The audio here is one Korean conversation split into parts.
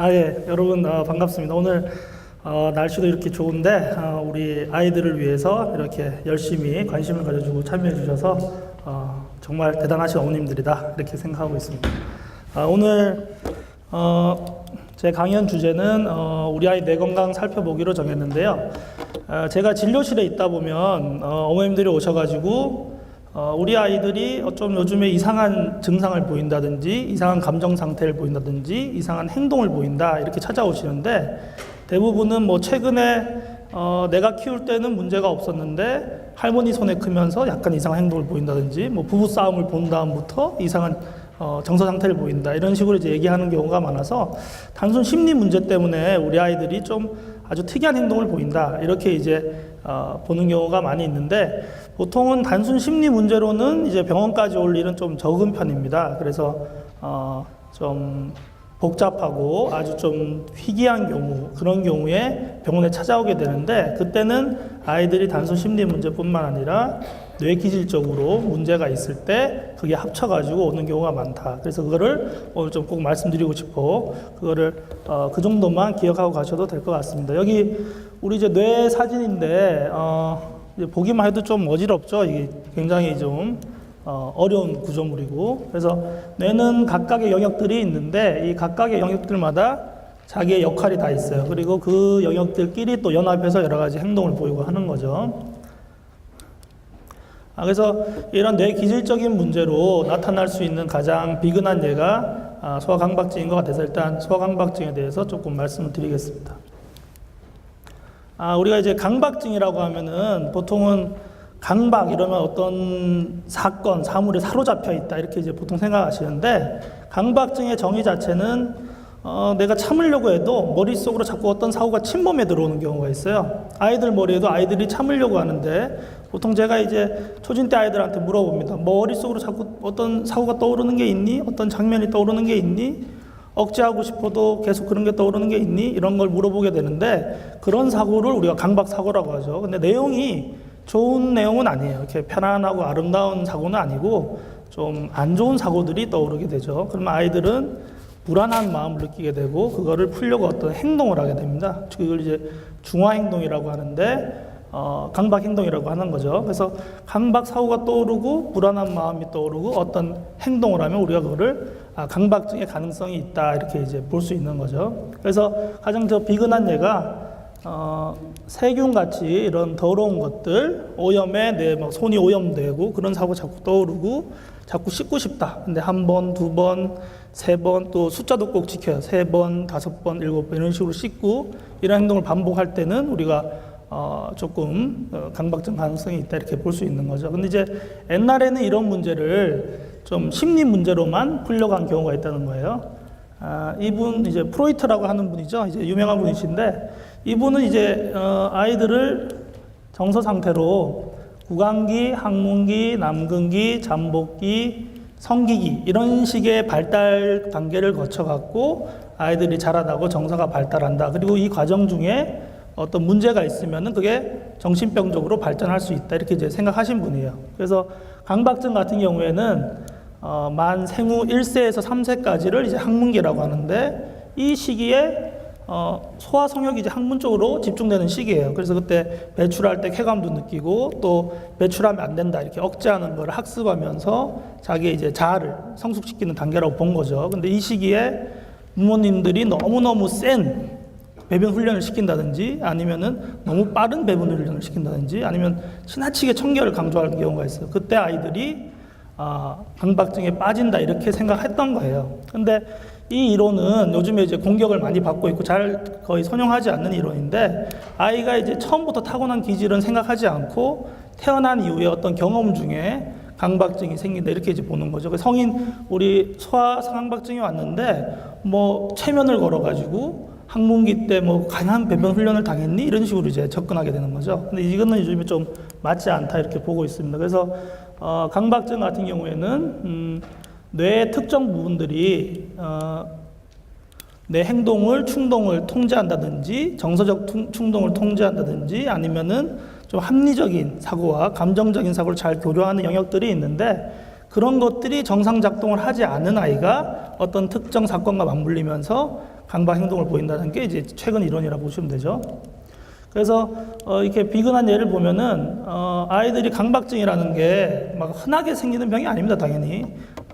예, 여러분 반갑습니다. 오늘 날씨도 이렇게 좋은데 우리 아이들을 위해서 이렇게 열심히 관심을 가져주고 참여해 주셔서 정말 대단하신 어머님들이다 이렇게 생각하고 있습니다. 오늘 제 강연 주제는 우리 아이 뇌 건강 살펴보기로 정했는데요. 제가 진료실에 있다 보면 어머님들이 오셔가지고 우리 아이들이 좀 요즘에 이상한 증상을 보인다든지 이상한 감정 상태를 보인다든지 이상한 행동을 보인다 이렇게 찾아오시는데, 대부분은 뭐 최근에 내가 키울 때는 문제가 없었는데 할머니 손에 크면서 약간 이상한 행동을 보인다든지 뭐 부부 싸움을 본 다음부터 이상한 정서 상태를 보인다 이런 식으로 이제 얘기하는 경우가 많아서, 단순 심리 문제 때문에 우리 아이들이 좀 아주 특이한 행동을 보인다 이렇게 이제 보는 경우가 많이 있는데, 보통은 단순 심리 문제로는 이제 병원까지 올 일은 좀 적은 편입니다. 그래서 좀 복잡하고 아주 좀 희귀한 경우, 그런 경우에 병원에 찾아오게 되는데, 그때는 아이들이 단순 심리 문제뿐만 아니라 뇌기질적으로 문제가 있을 때 그게 합쳐가지고 오는 경우가 많다. 그래서 그거를 오늘 좀 꼭 말씀드리고 싶고, 그거를 그 정도만 기억하고 가셔도 될 것 같습니다. 여기 우리 이제 뇌 사진인데 이제 보기만 해도 좀 어지럽죠. 이게 굉장히 좀 어려운 구조물이고, 그래서 뇌는 각각의 영역들이 있는데 이 각각의 영역들마다 자기의 역할이 다 있어요. 그리고 그 영역들끼리 또 연합해서 여러 가지 행동을 보이고 하는 거죠. 그래서 이런 뇌 기질적인 문제로 나타날 수 있는 가장 비근한 예가 소아강박증인 것 같아서 일단 소아강박증에 대해서 조금 말씀을 드리겠습니다. 우리가 이제 강박증이라고 하면은 보통은 강박 이러면 어떤 사건, 사물에 사로잡혀 있다 이렇게 이제 보통 생각하시는데, 강박증의 정의 자체는 내가 참으려고 해도 머릿속으로 자꾸 어떤 사고가 침범해 들어오는 경우가 있어요. 아이들 머리에도 아이들이 참으려고 하는데, 보통 제가 이제 초진 때 아이들한테 물어봅니다. 머릿속으로 자꾸 어떤 사고가 떠오르는 게 있니? 어떤 장면이 떠오르는 게 있니? 억제하고 싶어도 계속 그런 게 떠오르는 게 있니? 이런 걸 물어보게 되는데, 그런 사고를 우리가 강박사고라고 하죠. 근데 내용이 좋은 내용은 아니에요. 이렇게 편안하고 아름다운 사고는 아니고 좀 안 좋은 사고들이 떠오르게 되죠. 그러면 아이들은 불안한 마음을 느끼게 되고 그거를 풀려고 어떤 행동을 하게 됩니다. 그걸 이제 중화행동이라고 하는데 강박행동이라고 하는 거죠. 그래서 강박사고가 떠오르고 불안한 마음이 떠오르고 어떤 행동을 하면 우리가 그거를 강박증의 가능성이 있다 이렇게 이제 볼 수 있는 거죠. 그래서 가장 더 비근한 예가 세균같이 이런 더러운 것들, 오염에 내 막 손이 오염되고 그런 사고 자꾸 떠오르고 자꾸 씻고 싶다. 근데 한 번, 두 번, 세 번, 또 숫자도 꼭 지켜요. 3번, 5번, 7번 이런 식으로 씻고 이런 행동을 반복할 때는 우리가 조금 강박증 가능성이 있다 이렇게 볼 수 있는 거죠. 근데 이제 옛날에는 이런 문제를 좀 심리 문제로만 풀려간 경우가 있다는 거예요. 이분 이제 프로이트라고 하는 분이죠. 이제 유명한 분이신데, 이분은 이제 아이들을 정서 상태로 구강기, 항문기, 남근기, 잠복기, 성기기 이런 식의 발달 단계를 거쳐갖고 아이들이 자라나고 정서가 발달한다. 그리고 이 과정 중에 어떤 문제가 있으면은 그게 정신병적으로 발전할 수 있다 이렇게 이제 생각하신 분이에요. 그래서 강박증 같은 경우에는 만 생후 1세에서 3세까지를 이제 항문기라고 하는데, 이 시기에 소아 성욕이 이제 항문 쪽으로 집중되는 시기예요. 그래서 그때 배출할 때 쾌감도 느끼고 또 배출하면 안 된다 이렇게 억제하는 걸 학습하면서 자기의 이제 자아를 성숙시키는 단계라고 본 거죠. 근데 이 시기에 부모님들이 너무너무 센 배변 훈련을 시킨다든지 아니면은 너무 빠른 배변 훈련을 시킨다든지 아니면 지나치게 청결을 강조하는 경우가 있어요. 그때 아이들이 강박증에 빠진다 이렇게 생각했던 거예요. 근데 이 이론은 요즘에 이제 공격을 많이 받고 있고 거의 선용하지 않는 이론인데, 아이가 이제 처음부터 타고난 기질은 생각하지 않고 태어난 이후에 어떤 경험 중에 강박증이 생긴다 이렇게 이제 보는 거죠. 성인 우리 소아 강박증이 왔는데 뭐 체면을 걸어가지고 항문기 때 뭐 강한 배변 훈련을 당했니? 이런 식으로 이제 접근하게 되는 거죠. 근데 이거는 요즘에 좀 맞지 않다 이렇게 보고 있습니다. 그래서 강박증 같은 경우에는 뇌의 특정 부분들이 내 행동을, 충동을 통제한다든지 정서적 충동을 통제한다든지 아니면은 좀 합리적인 사고와 감정적인 사고를 잘 교류하는 영역들이 있는데, 그런 것들이 정상 작동을 하지 않은 아이가 어떤 특정 사건과 맞물리면서 강박 행동을 보인다는 게 이제 최근 이론이라고 보시면 되죠. 그래서 이렇게 비근한 예를 보면은 아이들이 강박증이라는 게 막 흔하게 생기는 병이 아닙니다. 당연히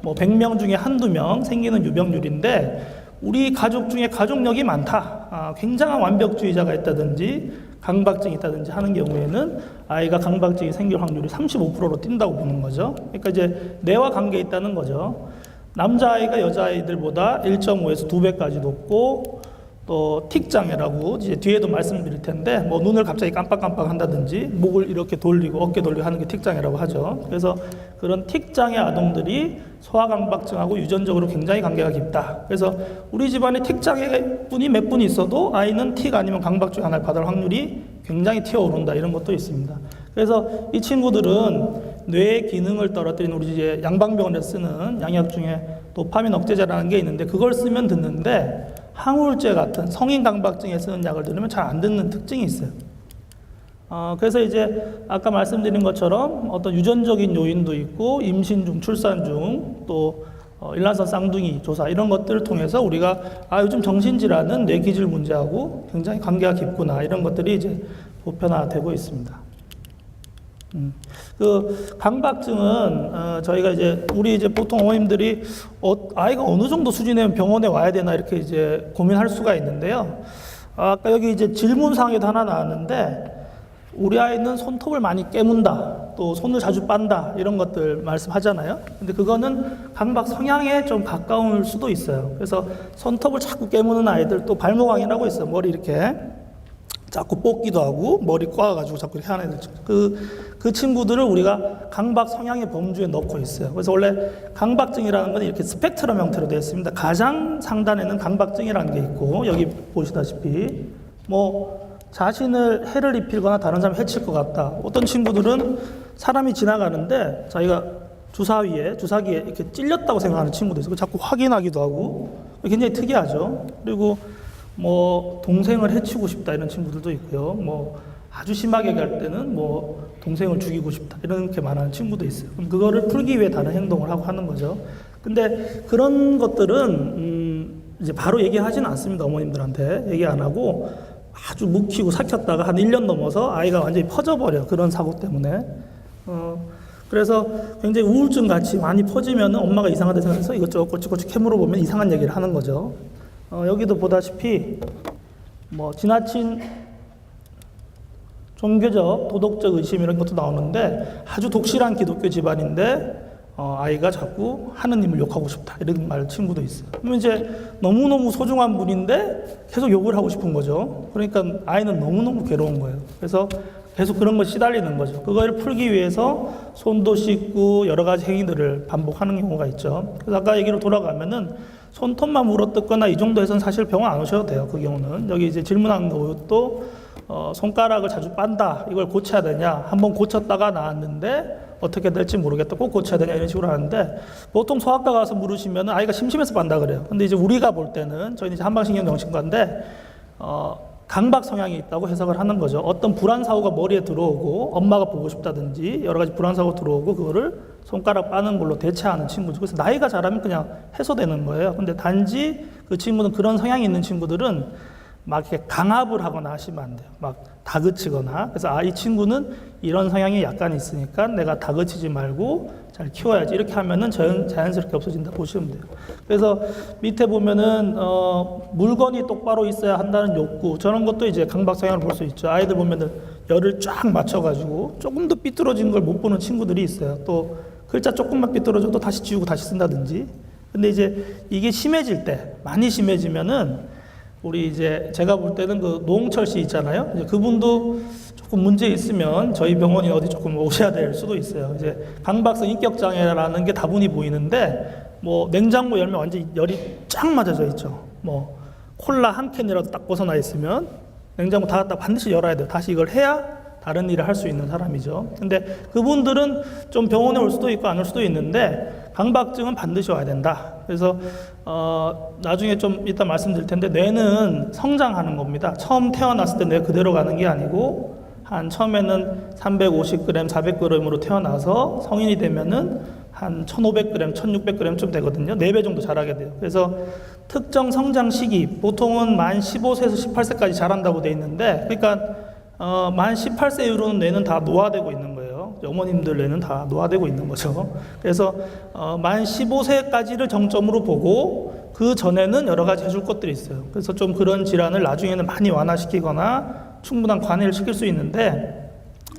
뭐 100명 중에 한두 명 생기는 유병률인데, 우리 가족 중에 가족력이 많다, 굉장한 완벽주의자가 있다든지 강박증이 있다든지 하는 경우에는 아이가 강박증이 생길 확률이 35%로 뛴다고 보는 거죠. 그러니까 이제 뇌와 관계에 있다는 거죠. 남자아이가 여자아이들보다 1.5에서 2배까지 높고, 또 틱장애라고 이제 뒤에도 말씀드릴 텐데, 뭐 눈을 갑자기 깜빡깜빡 한다든지 목을 이렇게 돌리고 어깨 돌리고 하는 게 틱장애라고 하죠. 그래서 그런 틱장애 아동들이 소아강박증하고 유전적으로 굉장히 관계가 깊다. 그래서 우리 집안에 틱장애 분이 몇 분 있어도 아이는 틱 아니면 강박증 하나를 받을 확률이 굉장히 튀어오른다, 이런 것도 있습니다. 그래서 이 친구들은 뇌의 기능을 떨어뜨리는, 우리 이제 양방병원에서 쓰는 양약 중에 도파민 억제제라는 게 있는데, 그걸 쓰면 듣는데 항우울제 같은 성인 강박증에 쓰는 약을 들으면 잘 안 듣는 특징이 있어요. 그래서 이제 아까 말씀드린 것처럼 어떤 유전적인 요인도 있고, 임신 중, 출산 중, 또 일란성 쌍둥이 조사 이런 것들을 통해서 우리가 요즘 정신질환은 뇌기질 문제하고 굉장히 관계가 깊구나, 이런 것들이 이제 보편화되고 있습니다. 그 강박증은 저희가 이제 우리 이제 보통 어머님들이 아이가 어느 정도 수준이면 병원에 와야 되나 이렇게 이제 고민할 수가 있는데요. 아까 여기 이제 질문사항에도 하나 나왔는데, 우리 아이는 손톱을 많이 깨문다, 또 손을 자주 빤다, 이런 것들 말씀하잖아요. 근데 그거는 강박 성향에 좀 가까울 수도 있어요. 그래서 손톱을 자꾸 깨무는 아이들, 또 발모강이라고 있어요. 머리 이렇게 자꾸 뽑기도 하고 머리 꼬아가지고 자꾸 이렇게 하는 애들, 그 친구들을 우리가 강박 성향의 범주에 넣고 있어요. 그래서 원래 강박증이라는 건 이렇게 스펙트럼 형태로 되어 있습니다. 가장 상단에는 강박증이라는 게 있고, 여기 보시다시피 뭐 자신을 해를 입히거나 다른 사람을 해칠 것 같다. 어떤 친구들은 사람이 지나가는데 자기가 주사기에 이렇게 찔렸다고 생각하는 친구도 있어요. 자꾸 확인하기도 하고, 굉장히 특이하죠. 그리고 뭐 동생을 해치고 싶다, 이런 친구들도 있고요. 뭐 아주 심하게 갈 때는 뭐 동생을 죽이고 싶다, 이렇게 말하는 친구도 있어요. 그럼 그거를 풀기 위해 다른 행동을 하고 하는 거죠. 근데 그런 것들은 이제 바로 얘기하지는 않습니다. 어머님들한테 얘기 안 하고 아주 묵히고 삭혔다가 한 1년 넘어서 아이가 완전히 퍼져버려, 그런 사고 때문에. 그래서 굉장히 우울증 같이 많이 퍼지면 엄마가 이상하다 생각해서 이것저것 꼬치꼬치 캐물어 보면 이상한 얘기를 하는 거죠. 여기도 보다시피 뭐 지나친 종교적, 도덕적 의심 이런 것도 나오는데, 아주 독실한 기독교 집안인데 아이가 자꾸 하느님을 욕하고 싶다, 이런 말 친구도 있어요. 그러면 이제 너무너무 소중한 분인데 계속 욕을 하고 싶은 거죠. 그러니까 아이는 너무너무 괴로운 거예요. 그래서 계속 그런 거 시달리는 거죠. 그거를 풀기 위해서 손도 씻고 여러 가지 행위들을 반복하는 경우가 있죠. 그래서 아까 얘기로 돌아가면은 손톱만 물어뜯거나 이 정도에서는 사실 병원 안 오셔도 돼요. 그 경우는. 여기 이제 질문한 것도 손가락을 자주 빤다, 이걸 고쳐야 되냐, 한번 고쳤다가 나았는데 어떻게 될지 모르겠다, 꼭 고쳐야 되냐, 이런 식으로 하는데, 보통 소아과 가서 물으시면 아이가 심심해서 빤다 그래요. 근데 이제 우리가 볼 때는, 저희는 이제 한방신경정신과인데 강박 성향이 있다고 해석을 하는 거죠. 어떤 불안 사고가 머리에 들어오고 엄마가 보고 싶다든지 여러 가지 불안 사고 들어오고, 그거를 손가락 빠는 걸로 대체하는 친구죠. 그래서 나이가 자라면 그냥 해소되는 거예요. 근데 단지 그 친구는, 그런 성향이 있는 친구들은 막 이렇게 강압을 하거나 하시면 안 돼요. 막 다그치거나. 그래서 이 친구는 이런 성향이 약간 있으니까 내가 다그치지 말고 잘 키워야지, 이렇게 하면은 자연스럽게 없어진다 보시면 돼요. 그래서 밑에 보면은 물건이 똑바로 있어야 한다는 욕구, 저런 것도 이제 강박 성향을 볼 수 있죠. 아이들 보면은 열을 쫙 맞춰가지고 조금 더 삐뚤어진 걸 못 보는 친구들이 있어요. 또 글자 조금만 삐뚤어져도 다시 지우고 다시 쓴다든지. 근데 이제 이게 심해질 때, 많이 심해지면은 우리 이제 제가 볼 때는 그 노홍철 씨 있잖아요. 이제 그분도 조금 문제 있으면 저희 병원이 어디 조금 오셔야 될 수도 있어요. 이제 강박성 인격 장애라는 게 다분히 보이는데, 뭐 냉장고 열면 완전히 열이 쫙 맞아져 있죠. 뭐 콜라 한 캔이라도 딱 벗어나 있으면 냉장고 닫았다 반드시 열어야 돼요. 다시 이걸 해야 다른 일을 할 수 있는 사람이죠. 근데 그분들은 좀 병원에 올 수도 있고 안 올 수도 있는데, 강박증은 반드시 와야 된다. 그래서 나중에 좀 이따 말씀드릴 텐데, 뇌는 성장하는 겁니다. 처음 태어났을 때 뇌 그대로 가는 게 아니고, 한 처음에는 350g, 400g으로 태어나서 성인이 되면은 한 1,500g, 1,600g쯤 되거든요. 4배 정도 자라게 돼요. 그래서 특정 성장 시기, 보통은 만 15세에서 18세까지 자란다고 돼 있는데, 그러니까 만 18세 이후로는 뇌는 다 노화되고 있는 거예요. 어머님들 뇌는 다 노화되고 있는 거죠. 그래서 만 15세까지를 정점으로 보고 그 전에는 여러 가지 해줄 것들이 있어요. 그래서 좀 그런 질환을 나중에는 많이 완화시키거나 충분한 관리를 시킬 수 있는데,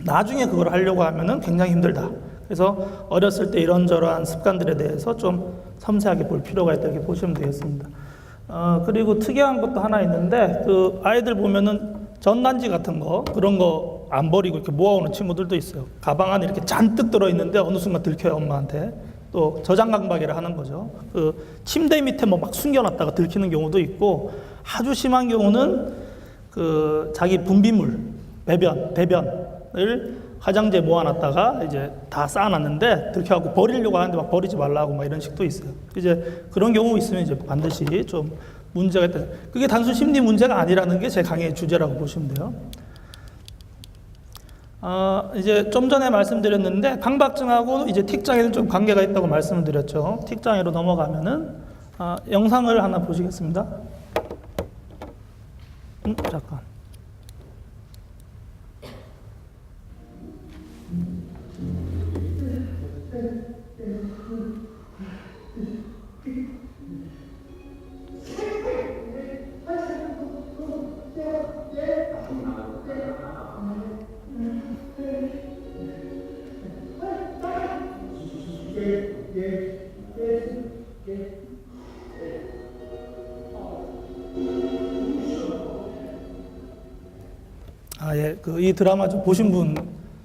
나중에 그걸 하려고 하면은 굉장히 힘들다. 그래서 어렸을 때 이런저런 습관들에 대해서 좀 섬세하게 볼 필요가 있다, 이렇게 보시면 되겠습니다. 그리고 특이한 것도 하나 있는데, 그 아이들 보면은 전단지 같은 거, 그런 거 안 버리고 이렇게 모아오는 친구들도 있어요. 가방 안에 이렇게 잔뜩 들어있는데 어느 순간 들켜요, 엄마한테. 또 저장강박이라 하는 거죠. 그 침대 밑에 뭐 막 숨겨놨다가 들키는 경우도 있고, 아주 심한 경우는 그 자기 분비물, 배변을 화장지에 모아놨다가 이제 다 쌓아놨는데 들켜갖고 버리려고 하는데 막 버리지 말라고 막 이런 식도 있어요. 이제 그런 경우 있으면 이제 반드시 좀 문제가 있다. 그게 단순 심리 문제가 아니라는 게 제 강의의 주제라고 보시면 돼요. 이제 좀 전에 말씀드렸는데, 강박증하고 이제 틱장애는 좀 관계가 있다고 말씀을 드렸죠. 틱장애로 넘어가면은, 영상을 하나 보시겠습니다. 잠깐. 예, 이 드라마 좀 보신 분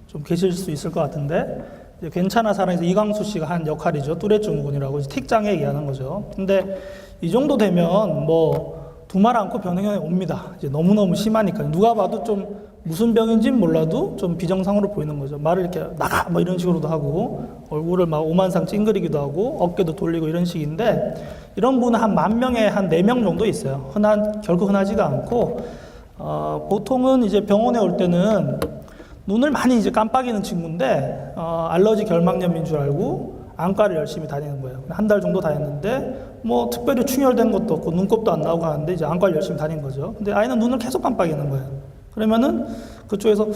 좀 계실 수 있을 것 같은데, 이제 괜찮아 사랑에서 이광수 씨가 한 역할이죠. 뚜레 증후군이라고 틱장애 얘기하는 거죠. 근데 이 정도 되면 뭐 두말 않고 병원에 옵니다. 이제 너무너무 심하니까 누가 봐도 좀 무슨 병인지는 몰라도 좀 비정상으로 보이는 거죠. 말을 이렇게 나가 뭐 이런 식으로도 하고, 얼굴을 막 오만상 찡그리기도 하고, 어깨도 돌리고 이런 식인데, 이런 분은 한 10,000명에 한 4명 정도 있어요. 결코 흔하지가 않고, 보통은 이제 병원에 올 때는 눈을 많이 이제 깜빡이는 친구인데, 알러지 결막염인 줄 알고 안과를 열심히 다니는 거예요. 한 달 정도 다녔는데 뭐 특별히 충혈된 것도 없고 눈곱도 안 나오고 하는데 이제 안과를 열심히 다닌 거죠. 근데 아이는 눈을 계속 깜빡이는 거예요. 그러면은 그쪽에서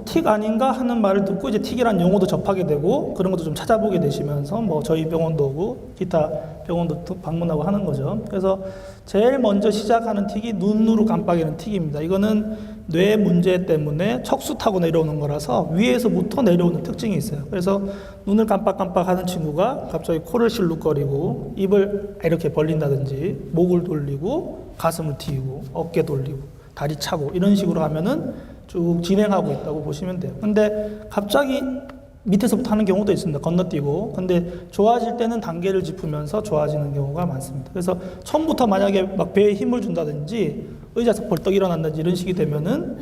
틱 아닌가 하는 말을 듣고 이제 틱이란 용어도 접하게 되고, 그런 것도 좀 찾아보게 되시면서 뭐 저희 병원도 오고 기타 병원도 방문하고 하는 거죠. 그래서 제일 먼저 시작하는 틱이 눈으로 깜빡이는 틱입니다. 이거는 뇌 문제 때문에 척수 타고 내려오는 거라서 위에서부터 내려오는 특징이 있어요. 그래서 눈을 깜빡깜빡 하는 친구가 갑자기 코를 실룩거리고 입을 이렇게 벌린다든지, 목을 돌리고 가슴을 튀기고 어깨 돌리고 다리 차고 이런 식으로 하면은 쭉 진행하고 있다고 보시면 돼요. 근데 갑자기 밑에서부터 하는 경우도 있습니다. 건너뛰고. 근데 좋아질 때는 단계를 짚으면서 좋아지는 경우가 많습니다. 그래서 처음부터 만약에 막 배에 힘을 준다든지 의자에서 벌떡 일어난다든지 이런 식이 되면은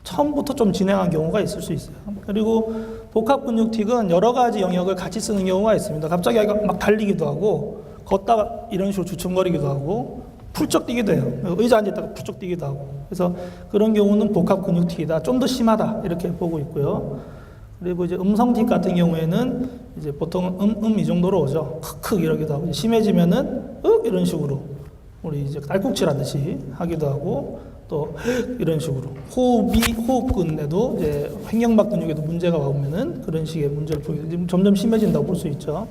처음부터 좀 진행한 경우가 있을 수 있어요. 그리고 복합근육틱은 여러 가지 영역을 같이 쓰는 경우가 있습니다. 갑자기 아이가 막 달리기도 하고, 걷다가 이런 식으로 주춤거리기도 하고, 풀쩍 뛰기도 해요. 의자 앉아있다가 풀쩍 뛰기도 하고. 그래서 그런 경우는 복합근육틱이다, 좀 더 심하다, 이렇게 보고 있고요. 그리고 이제 음성틱 같은 경우에는 이제 보통 이 정도로 오죠. 크크 이러기도 하고, 심해지면은 이런 식으로 우리 이제 딸꾹질 하듯이 하기도 하고, 또 이런 식으로 호흡근에도 이제 횡격막 근육에도 문제가 오면은 그런 식의 문제를 보이고 점점 심해진다고 볼 수 있죠.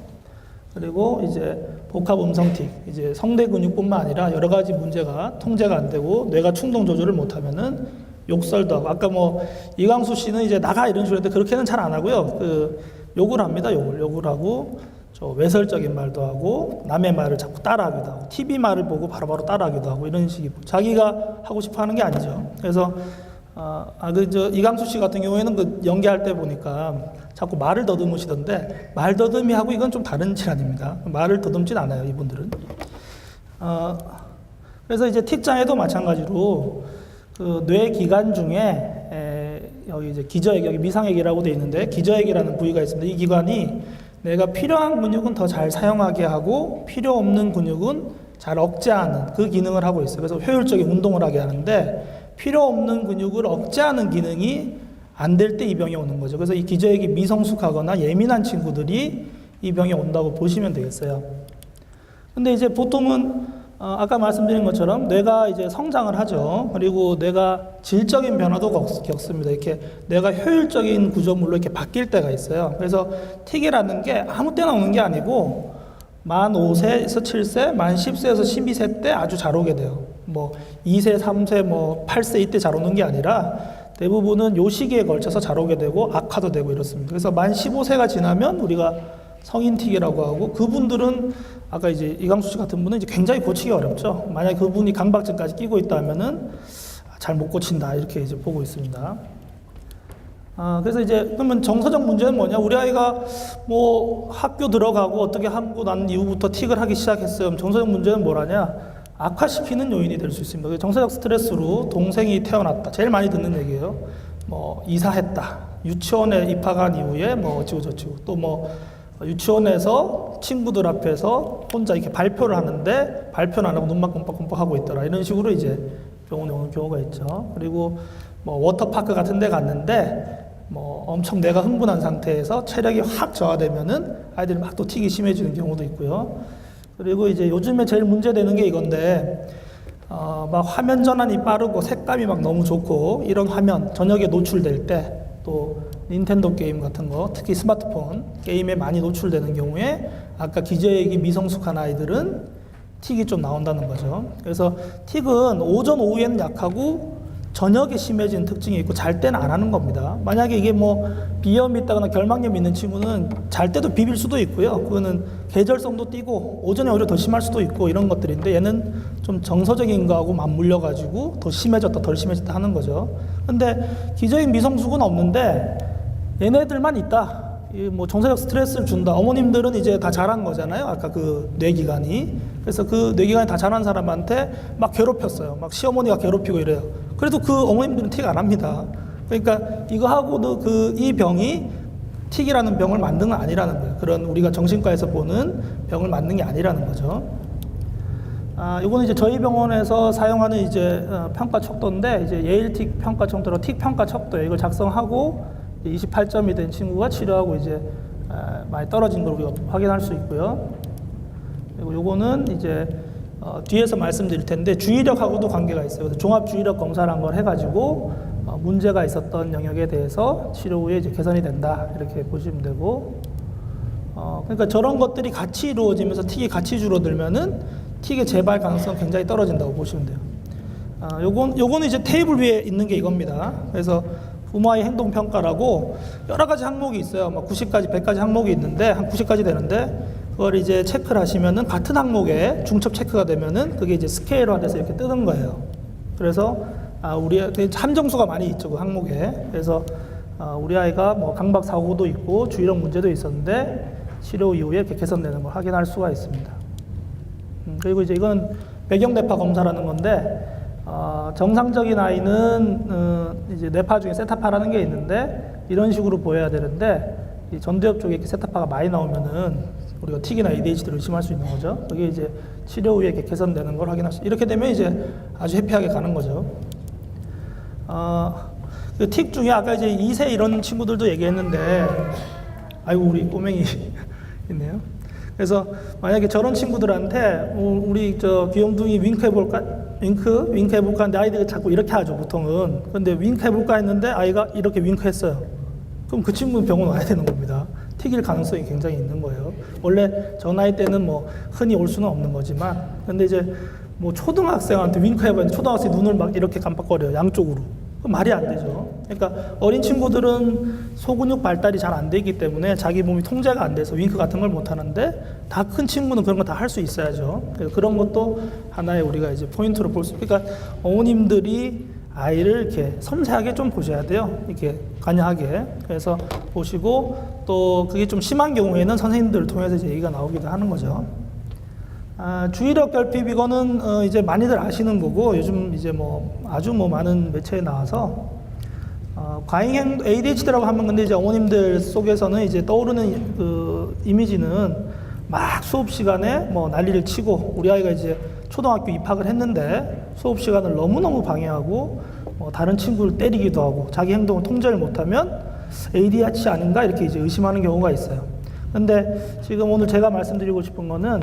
그리고 이제 복합 음성틱, 이제 성대 근육뿐만 아니라 여러 가지 문제가 통제가 안 되고 뇌가 충동 조절을 못하면은 욕설도 하고, 아까 뭐 이광수 씨는 이제 나가 이런 식으로 했는데 그렇게는 잘 안 하고요. 욕을 합니다. 욕을 하고, 저 외설적인 말도 하고, 남의 말을 자꾸 따라하기도 하고, TV 말을 보고 바로바로 따라하기도 하고, 이런 식이 자기가 하고 싶어 하는 게 아니죠. 그래서 이광수 씨 같은 경우에는 그 연기할 때 보니까 자꾸 말을 더듬으시던데, 말 더듬이하고 이건 좀 다른 질환입니다. 말을 더듬진 않아요, 이분들은. 그래서 이제 틱장애도 마찬가지로 그 뇌 기관 중에 여기 이제 기저액, 여기 미상액이라고 되어 있는데 기저액이라는 부위가 있습니다. 이 기관이 내가 필요한 근육은 더 잘 사용하게 하고 필요 없는 근육은 잘 억제하는 그 기능을 하고 있어요. 그래서 효율적인 운동을 하게 하는데, 필요 없는 근육을 억제하는 기능이 안 될 때 이 병이 오는 거죠. 그래서 이 기저액이 미성숙하거나 예민한 친구들이 이 병이 온다고 보시면 되겠어요. 근데 이제 보통은 아까 말씀드린 것처럼 뇌가 이제 성장을 하죠. 그리고 뇌가 질적인 변화도 겪습니다. 이렇게 뇌가 효율적인 구조물로 이렇게 바뀔 때가 있어요. 그래서 틱이라는 게 아무 때나 오는 게 아니고 만 5세에서 7세, 만 10세에서 12세 때 아주 잘 오게 돼요. 뭐 2세, 3세, 뭐 8세 이때 잘 오는 게 아니라 대부분은 요 시기에 걸쳐서 잘 오게 되고 악화도 되고 이렇습니다. 그래서 만 15세가 지나면 우리가 성인틱이라고 하고, 그분들은 아까 이제 이강수 씨 같은 분은 이제 굉장히 고치기 어렵죠. 만약 그분이 강박증까지 끼고 있다면은 잘 못 고친다 이렇게 이제 보고 있습니다. 그래서 이제 그러면 정서적 문제는 뭐냐? 우리 아이가 뭐 학교 들어가고 어떻게 하고 난 이후부터 틱을 하기 시작했어요. 정서적 문제는 뭐라냐? 악화시키는 요인이 될 수 있습니다. 정서적 스트레스로 동생이 태어났다. 제일 많이 듣는 얘기예요. 뭐 이사했다. 유치원에 입학한 이후에 뭐 어찌고 저찌고, 또 뭐 유치원에서 친구들 앞에서 혼자 이렇게 발표를 하는데 발표는 안 하고 눈만 끔뻑끔뻑 하고 있더라. 이런 식으로 이제 병원에 오는 경우가 있죠. 그리고 뭐 워터파크 같은 데 갔는데 뭐 엄청 내가 흥분한 상태에서 체력이 확 저하되면은 아이들이 막 또 틱이 심해지는 경우도 있고요. 그리고 이제 요즘에 제일 문제되는 게 이건데, 막 화면 전환이 빠르고 색감이 막 너무 좋고 이런 화면 저녁에 노출될 때, 또 닌텐도 게임 같은 거, 특히 스마트폰 게임에 많이 노출되는 경우에 아까 기저액이 미성숙한 아이들은 틱이 좀 나온다는 거죠. 그래서 틱은 오전 오후에는 약하고 저녁에 심해지는 특징이 있고 잘 때는 안 하는 겁니다. 만약에 이게 뭐 비염이 있다거나 결막염이 있는 친구는 잘 때도 비빌 수도 있고요. 그거는 계절성도 띄고 오전에 오히려 더 심할 수도 있고 이런 것들인데, 얘는 좀 정서적인 거하고 맞물려 가지고 더 심해졌다 덜 심해졌다 하는 거죠. 근데 기저인 미성숙은 없는데 얘네들만 있다. 뭐 정서적 스트레스를 준다. 어머님들은 이제 다 자란 거잖아요. 아까 그 뇌기관이. 그래서 그 뇌기관이 다 자란 사람한테 막 괴롭혔어요. 막 시어머니가 괴롭히고 이래요. 그래도 그 어머님들은 틱 안 합니다. 그러니까 이거 하고도 이 병이 틱이라는 병을 만든 건 아니라는 거예요. 그런 우리가 정신과에서 보는 병을 만든 게 아니라는 거죠. 이거는 이제 저희 병원에서 사용하는 이제 평가 척도인데, 이제 예일 틱 평가 척도로 틱 평가 척도에 이걸 작성하고 28점이 된 친구가 치료하고 이제 많이 떨어진 걸 우리가 확인할 수 있고요. 그리고 요거는 이제 뒤에서 말씀드릴 텐데 주의력하고도 관계가 있어요. 그래서 종합 주의력 검사라는 걸 해가지고 문제가 있었던 영역에 대해서 치료 후에 이제 개선이 된다 이렇게 보시면 되고, 그러니까 저런 것들이 같이 이루어지면서 틱이 같이 줄어들면은 틱의 재발 가능성 굉장히 떨어진다고 보시면 돼요. 요거는 이제 테이블 위에 있는 게 이겁니다. 그래서 부모아이 행동평가라고 여러 가지 항목이 있어요. 막 90까지, 100까지 항목이 있는데, 한 90까지 되는데, 그걸 이제 체크를 하시면은 같은 항목에 중첩 체크가 되면은 그게 이제 스케일화돼서 이렇게 뜨는 거예요. 그래서, 우리 함정수가 많이 있죠, 그 항목에. 그래서, 우리 아이가 뭐 강박 사고도 있고 주의력 문제도 있었는데, 치료 이후에 이렇게 개선되는 걸 확인할 수가 있습니다. 그리고 이제 이건 배경뇌파 검사라는 건데, 정상적인 아이는 이제 뇌파 중에 세타파라는 게 있는데 이런 식으로 보여야 되는데, 이 전두엽 쪽에 이렇게 세타파가 많이 나오면은 우리가 틱이나 ADHD를 의심할 수 있는 거죠. 그게 이제 치료 후에 이렇게 개선되는 걸 확인할 수, 이렇게 되면 이제 아주 해피하게 가는 거죠. 그 틱 중에 아까 이제 2세 이런 친구들도 얘기했는데, 아이고 우리 꼬맹이 있네요. 그래서 만약에 저런 친구들한테 우리 저 귀염둥이 윙크 해볼까 하는데 아이들이 자꾸 이렇게 하죠 보통은. 근데 윙크 해볼까 했는데 아이가 이렇게 윙크 했어요. 그럼 그 친구는 병원 와야 되는 겁니다. 틱일 가능성이 굉장히 있는 거예요. 원래 저 나이 때는 뭐 흔히 올 수는 없는 거지만, 근데 이제 뭐 초등학생한테 윙크 해봤는데 초등학생이 눈을 막 이렇게 깜빡거려요, 양쪽으로. 그럼 말이 안 되죠. 그러니까 어린 친구들은 소근육 발달이 잘 안 되기 때문에 자기 몸이 통제가 안 돼서 윙크 같은 걸 못 하는데, 다 큰 친구는 그런 거 다 할 수 있어야죠. 그런 것도 하나의 우리가 이제 포인트로 볼 수, 그러니까 어머님들이 아이를 이렇게 섬세하게 좀 보셔야 돼요. 이렇게 관여하게. 그래서 보시고, 또 그게 좀 심한 경우에는 선생님들을 통해서 이제 얘기가 나오기도 하는 거죠. 주의력 결핍, 이거는 이제 많이들 아시는 거고, 요즘 이제 뭐 아주 뭐 많은 매체에 나와서 과잉 ADHD라고 하면, 근데 이제 어머님들 속에서는 이제 떠오르는 그 이미지는 막 수업 시간에 뭐 난리를 치고, 우리 아이가 이제 초등학교 입학을 했는데 수업 시간을 너무너무 방해하고 다른 친구를 때리기도 하고 자기 행동을 통제를 못하면 ADHD 아닌가 이렇게 이제 의심하는 경우가 있어요. 근데 지금 오늘 제가 말씀드리고 싶은 거는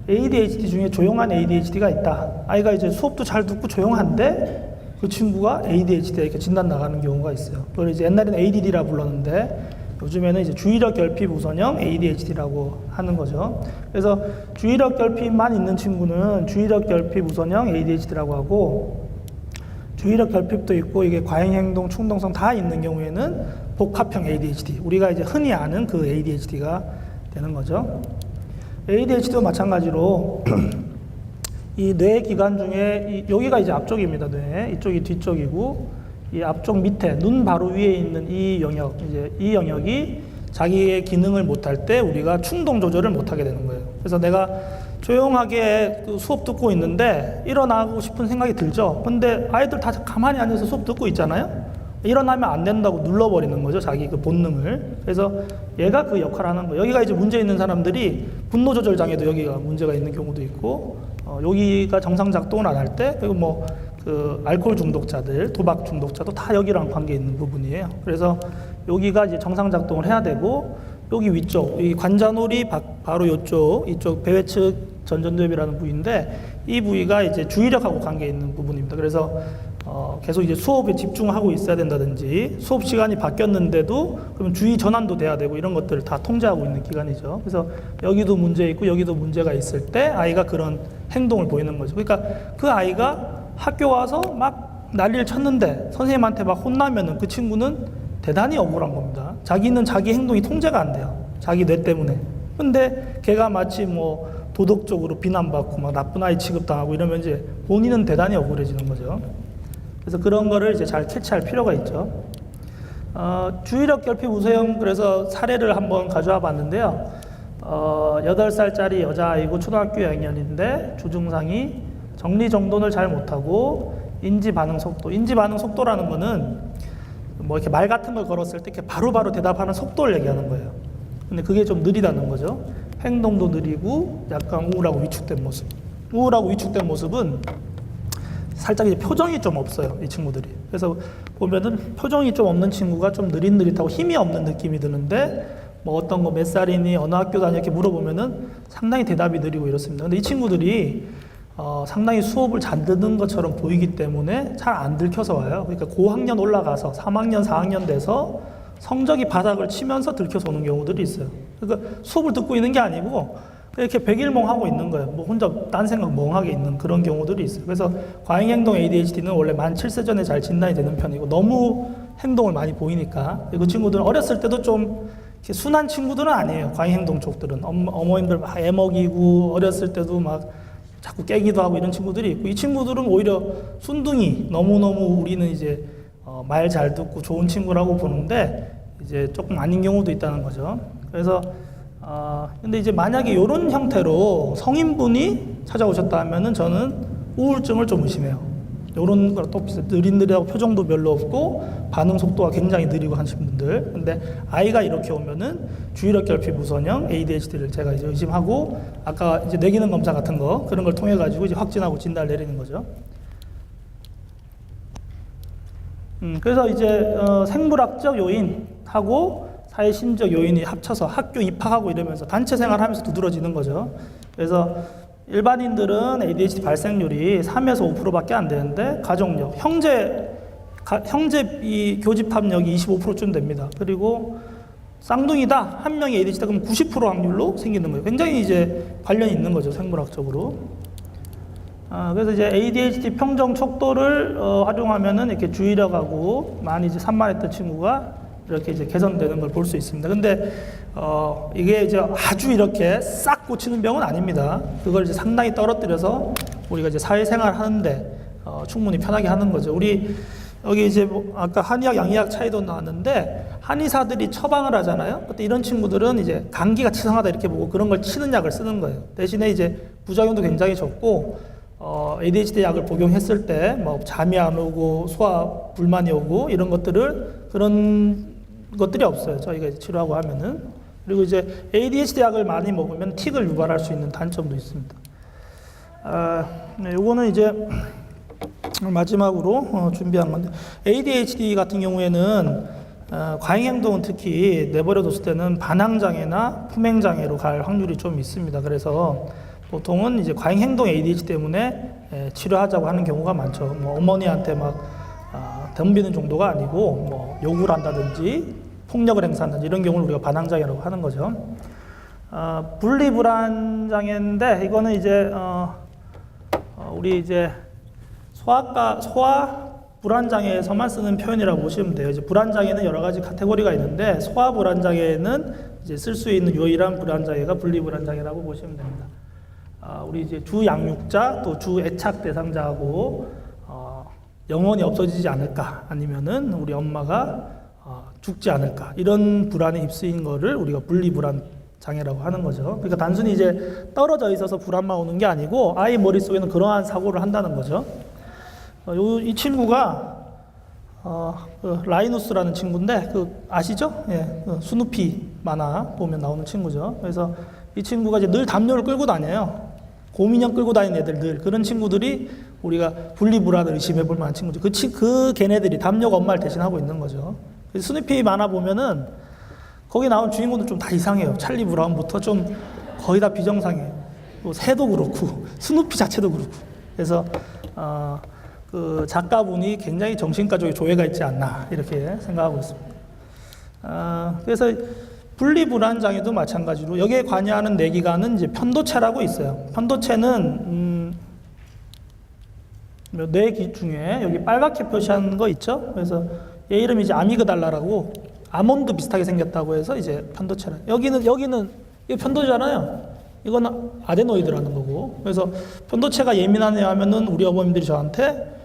ADHD 중에 조용한 ADHD가 있다. 아이가 이제 수업도 잘 듣고 조용한데 그 친구가 ADHD 이렇게 진단 나가는 경우가 있어요. 그걸 이제 옛날에는 ADD라 불렀는데 요즘에는 이제 주의력 결핍 우선형 ADHD라고 하는 거죠. 그래서 주의력 결핍만 있는 친구는 주의력 결핍 우선형 ADHD라고 하고, 주의력 결핍도 있고 이게 과잉 행동, 충동성 다 있는 경우에는 복합형 ADHD, 우리가 이제 흔히 아는 그 ADHD가 되는 거죠. ADHD도 마찬가지로 이 뇌 기관 중에 여기가 이제 앞쪽입니다. 뇌 이쪽이 뒤쪽이고, 이 앞쪽 밑에 눈 바로 위에 있는 이 영역, 이제 이 영역이 자기의 기능을 못할 때 우리가 충동 조절을 못하게 되는 거예요. 그래서 내가 조용하게 그 수업 듣고 있는데 일어나고 싶은 생각이 들죠. 근데 아이들 다 가만히 앉아서 수업 듣고 있잖아요. 일어나면 안 된다고 눌러버리는 거죠, 자기 그 본능을. 그래서 얘가 그 역할을 하는 거예요. 여기가 이제 문제 있는 사람들이 분노 조절 장애도 여기가 문제가 있는 경우도 있고, 여기가 정상 작동을 안 할 때, 그리고 뭐 그 알코올 중독자들, 도박 중독자도 다 여기랑 관계 있는 부분이에요. 그래서 여기가 이제 정상 작동을 해야 되고, 여기 위쪽, 이 관자놀이 바로 이쪽 배회측 전전두엽이라는 부위인데, 이 부위가 이제 주의력하고 관계 있는 부분입니다. 그래서 계속 이제 수업에 집중하고 있어야 된다든지, 수업 시간이 바뀌었는데도 그럼 주의 전환도 돼야 되고, 이런 것들을 다 통제하고 있는 기관이죠. 그래서 여기도 문제 있고 여기도 문제가 있을 때 아이가 그런 행동을 보이는 거죠. 그러니까 그 아이가 학교 와서 막 난리를 쳤는데 선생님한테 막 혼나면은 그 친구는 대단히 억울한 겁니다. 자기는 자기 행동이 통제가 안 돼요, 자기 뇌 때문에. 근데 걔가 마치 뭐 도덕적으로 비난받고 막 나쁜 아이 취급당하고 이러면 이제 본인은 대단히 억울해지는 거죠. 그래서 그런 거를 이제 잘 캐치할 필요가 있죠. 주의력 결핍 우세형, 그래서 사례를 한번 가져와 봤는데요. 8살짜리 여자아이고 초등학교 2학년인데 조증상이 정리정돈을 잘 못하고 인지반응 속도라는 거는 뭐 이렇게 말 같은 걸 걸었을 때 이렇게 바로바로 대답하는 속도를 얘기하는 거예요. 근데 그게 좀 느리다는 거죠. 행동도 느리고 약간 우울하고 위축된 모습. 우울하고 위축된 모습은 살짝 이제 표정이 좀 없어요, 이 친구들이. 그래서 보면은 표정이 좀 없는 친구가 좀 느릿느릿하고 힘이 없는 느낌이 드는데, 뭐 어떤 거 몇 살이니, 어느 학교 다니 이렇게 물어보면은 상당히 대답이 느리고 이렇습니다. 근데 이 친구들이 상당히 수업을 잘 듣는 것처럼 보이기 때문에 잘 안 들켜서 와요. 그러니까 고학년 올라가서 3학년, 4학년 돼서 성적이 바닥을 치면서 들켜서 오는 경우들이 있어요. 그러니까 수업을 듣고 있는 게 아니고 이렇게 백일몽하고 있는 거예요. 뭐 혼자 딴 생각 멍하게 있는 그런 경우들이 있어요. 그래서 과잉행동 ADHD는 원래 만 7세 전에 잘 진단이 되는 편이고, 너무 행동을 많이 보이니까. 그 친구들은 어렸을 때도 좀 이렇게 순한 친구들은 아니에요. 과잉행동 쪽들은 어머님들 막 애먹이고 어렸을 때도 막 자꾸 깨기도 하고 이런 친구들이 있고, 이 친구들은 오히려 순둥이, 너무너무 우리는 이제 말 잘 듣고 좋은 친구라고 보는데 이제 조금 아닌 경우도 있다는 거죠. 그래서 근데 이제 만약에 이런 형태로 성인분이 찾아오셨다 하면은 저는 우울증을 좀 의심해요. 이런 거랑 또 비슷해요. 느릿느릿하고 표정도 별로 없고 반응 속도가 굉장히 느리고 하신 분들. 근데 아이가 이렇게 오면은 주의력 결핍 우선형 ADHD를 제가 이제 의심하고, 아까 이제 뇌기능 검사 같은 거 그런 걸 통해 가지고 이제 확진하고 진단을 내리는 거죠. 그래서 이제 생물학적 요인하고 사회심적 요인이 합쳐서 학교 입학하고 이러면서 단체 생활하면서 두드러지는 거죠. 그래서 일반인들은 ADHD 발생률이 3에서 5%밖에 안 되는데, 가족력, 형제 이 교집합력이 25%쯤 됩니다. 그리고 쌍둥이다, 한 명이 ADHD다 그러면 90% 확률로 생기는 거예요. 굉장히 이제 관련이 있는 거죠, 생물학적으로. 그래서 이제 ADHD 평정 척도를 활용하면은 이렇게 주의력하고 많이 이제 산만했던 친구가 이렇게 이제 개선되는 걸 볼 수 있습니다. 근데 이게 이제 아주 이렇게 싹 고치는 병은 아닙니다. 그걸 이제 상당히 떨어뜨려서 우리가 이제 사회생활 하는데 충분히 편하게 하는 거죠. 우리 여기 이제 뭐 아까 한의학, 양의학 차이도 나왔는데, 한의사들이 처방을 하잖아요. 그때 이런 친구들은 이제 감기가 치성하다 이렇게 보고 그런 걸 치는 약을 쓰는 거예요. 대신에 이제 부작용도 굉장히 적고, ADHD 약을 복용했을 때 뭐 잠이 안 오고 소화 불만이 오고 이런 그런 것들이 없어요, 저희가 이제 치료하고 하면은. 그리고 이제 ADHD 약을 많이 먹으면 틱을 유발할 수 있는 단점도 있습니다. 요거는 이제 마지막으로 준비한 건데, ADHD 같은 경우에는 과잉 행동은 특히 내버려뒀을 때는 반항장애나 품행장애로 갈 확률이 좀 있습니다. 그래서 보통은 이제 과잉 행동 ADHD 때문에 치료하자고 하는 경우가 많죠. 뭐 어머니한테 막 덤비는 정도가 아니고 뭐 욕을 한다든지 폭력을 행사한다든지 이런 경우를 우리가 반항장애라고 하는 거죠. 분리불안장애인데 이거는 이제 우리 이제 소아 불안장애에서만 쓰는 표현이라고 보시면 돼요. 이제 불안장애는 여러 가지 카테고리가 있는데 소아 불안장애는 이제 쓸 수 있는 유일한 불안장애가 분리불안장애라고 보시면 됩니다. 우리 이제 주 양육자 또 주 애착 대상자하고 영원히 없어지지 않을까 아니면은 우리 엄마가 죽지 않을까 이런 불안에 휩쓰인 거를 우리가 분리불안 장애라고 하는 거죠. 그러니까 단순히 이제 떨어져 있어서 불안만 오는 게 아니고 아이 머릿속에는 그러한 사고를 한다는 거죠. 이 친구가 라이누스라는 친구인데 아시죠? 예, 스누피 만화 보면 나오는 친구죠. 그래서 이 친구가 이제 늘 담요를 끌고 다녀요. 곰인형 끌고 다니는 애들 늘 그런 친구들이 우리가 분리불안을 의심해 볼 만한 친구죠. 그 걔네들이 담요가 엄마를 대신하고 있는 거죠. 스누피 만화 보면은 거기 나온 주인공들 좀 다 이상해요. 찰리 브라운부터 좀 거의 다 비정상이에요. 또 새도 그렇고 스누피 자체도 그렇고. 그래서 그 작가분이 굉장히 정신과적인 조예가 있지 않나 이렇게 생각하고 있습니다. 그래서 분리불안장애도 마찬가지로 여기에 관여하는 뇌기관은 이제 편도체라고 있어요. 편도체는 뇌기 중에 여기 빨갛게 표시한 거 있죠. 그래서 얘 이름이 이제 아미그달라라고 아몬드 비슷하게 생겼다고 해서 이제 편도체라. 여기는 이게 편도잖아요. 이건 아데노이드라는 거고. 그래서 편도체가 예민하네 하면은 우리 어머님들이 저한테